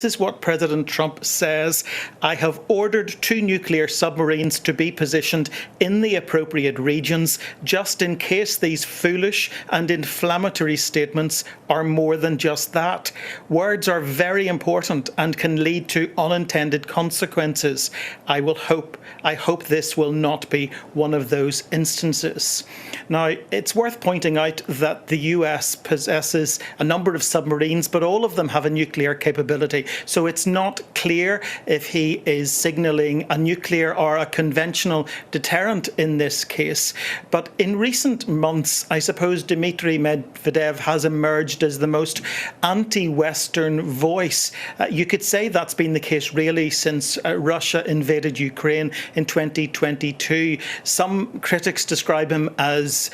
This is what President Trump says. I have ordered 2 nuclear submarines to be positioned in the appropriate regions, just in case these foolish and inflammatory statements are more than just that. Words are very important and can lead to unintended consequences. I hope this will not be one of those instances. Now, it's worth pointing out that the US possesses a number of submarines, but all of them have a nuclear capability. So it's not clear if he is signalling a nuclear or a conventional deterrent in this case. But in recent months, I suppose Dmitry Medvedev has emerged as the most anti-Western voice. You could say that's been the case really since Russia invaded Ukraine in 2022. Some critics describe him as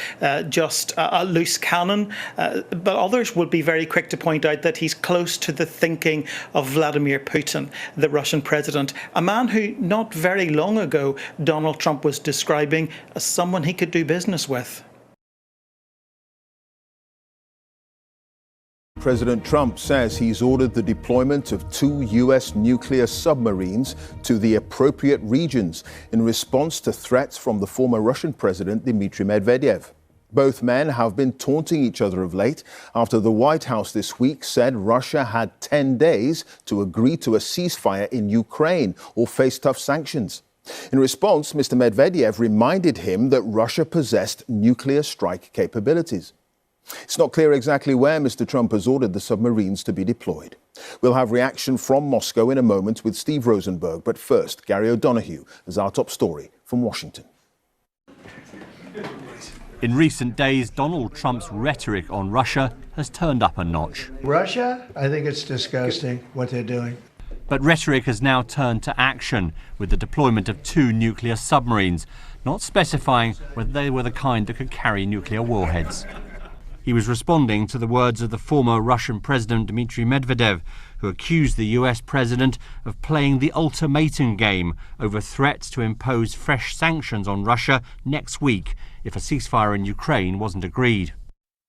just a loose cannon, but others would be very quick to point out that he's close to the thinking of Vladimir Putin, the Russian president, a man who not very long ago Donald Trump was describing as someone he could do business with. President Trump says he's ordered the deployment of 2 US nuclear submarines to the appropriate regions in response to threats from the former Russian president Dmitry Medvedev. Both men have been taunting each other of late after the White House this week said Russia had 10 days to agree to a ceasefire in Ukraine or face tough sanctions. In response, Mr. Medvedev reminded him that Russia possessed nuclear strike capabilities. It's not clear exactly where Mr. Trump has ordered the submarines to be deployed. We'll have reaction from Moscow in a moment with Steve Rosenberg, but first, Gary O'Donoghue has our top story from Washington. In recent days, Donald Trump's rhetoric on Russia has turned up a notch. Russia? I think it's disgusting what they're doing. But rhetoric has now turned to action with the deployment of 2 nuclear submarines, not specifying whether they were the kind that could carry nuclear warheads. He was responding to the words of the former Russian President Dmitry Medvedev, who accused the US president of playing the ultimatum game over threats to impose fresh sanctions on Russia next week if a ceasefire in Ukraine wasn't agreed.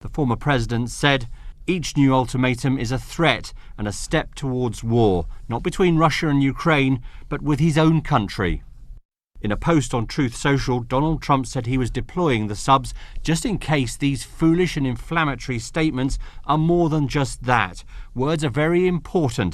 The former president said, "Each new ultimatum is a threat and a step towards war, not between Russia and Ukraine, but with his own country." In a post on Truth Social, Donald Trump said he was deploying the subs just in case these foolish and inflammatory statements are more than just that. Words are very important.